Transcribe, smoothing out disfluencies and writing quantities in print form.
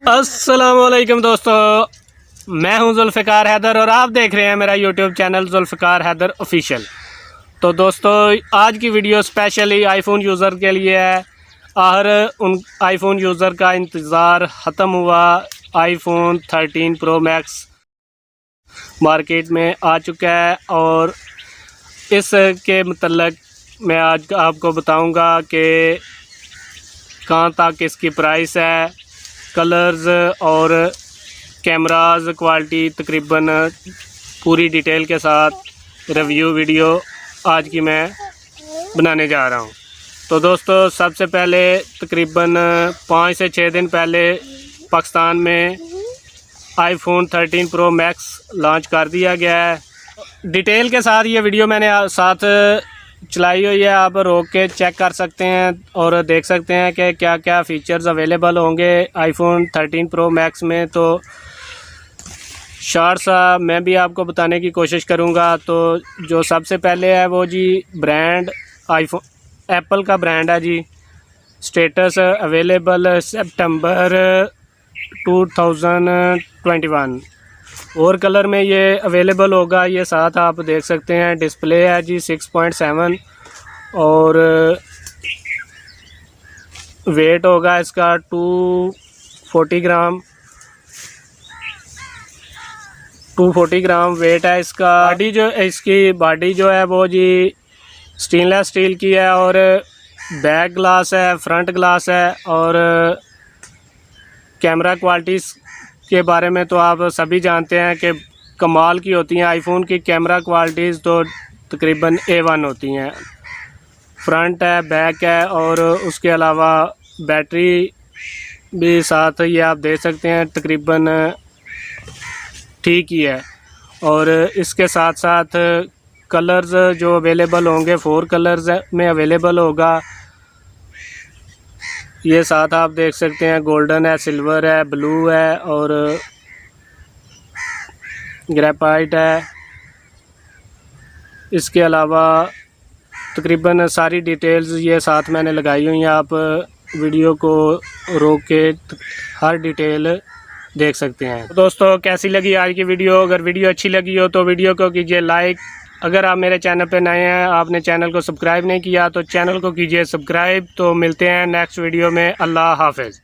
अस्सलामुअलैकुम दोस्तों, मैं हूं जुल्फ़िकार हैदर और आप देख रहे हैं मेरा YouTube channel Zulfiqar Haider official. तो दोस्तों, आज की वीडियो स्पेशली आईफोन यूज़र के लिए है। और उन आईफोन यूज़र का इंतज़ार ख़त्म हुआ। आईफोन 13 प्रो मैक्स मार्केट में आ चुका है और इसके मतलब मैं आज आपको बताऊंगा कि कहाँ तक इसकी प्राइस है, कलर्स और कैमराज क्वालिटी, तकरीबन पूरी डिटेल के साथ रिव्यू वीडियो आज की मैं बनाने जा रहा हूँ। तो दोस्तों, सबसे पहले तकरीबन 5 से 6 दिन पहले पाकिस्तान में आईफोन 13 प्रो मैक्स लॉन्च कर दिया गया है। डिटेल के साथ ये वीडियो मैंने साथ चलाई हुई है, आप रोक के चेक कर सकते हैं और देख सकते हैं कि क्या क्या फ़ीचर्स अवेलेबल होंगे आईफोन 13 प्रो मैक्स में। तो शॉर्ट सा मैं भी आपको बताने की कोशिश करूंगा। तो जो सबसे पहले है वो जी ब्रांड आईफोन एप्पल का ब्रांड है जी। स्टेटस अवेलेबल सितंबर 2021 और कलर में ये अवेलेबल होगा। ये साथ आप देख सकते हैं डिस्प्ले है जी 6.7 और वेट होगा इसका 240 ग्राम वेट है इसका। इसकी बॉडी जो है वो जी स्टेनलेस स्टील की है और बैक ग्लास है, फ्रंट ग्लास है। और कैमरा क्वालिटीज़ के बारे में तो आप सभी जानते हैं कि कमाल की होती हैं आईफोन की कैमरा क्वालिटीज़, तो तकरीबन A1 होती हैं। फ्रंट है, बैक है और उसके अलावा बैटरी भी साथ ये आप देख सकते हैं तकरीबन ठीक ही है। और इसके साथ साथ कलर्स जो अवेलेबल होंगे 4 कलर्स में अवेलेबल होगा। ये साथ आप देख सकते हैं गोल्डन है, सिल्वर है, ब्लू है और ग्रेफाइट है। इसके अलावा तकरीबन सारी डिटेल्स ये साथ मैंने लगाई हुई हैं, आप वीडियो को रोक के हर डिटेल देख सकते हैं। तो दोस्तों, कैसी लगी आज की वीडियो? अगर वीडियो अच्छी लगी हो तो वीडियो को कीजिए लाइक। अगर आप मेरे चैनल पे नए हैं, आपने चैनल को सब्सक्राइब नहीं किया तो चैनल को कीजिए सब्सक्राइब। तो मिलते हैं नेक्स्ट वीडियो में। अल्लाह हाफ़िज़।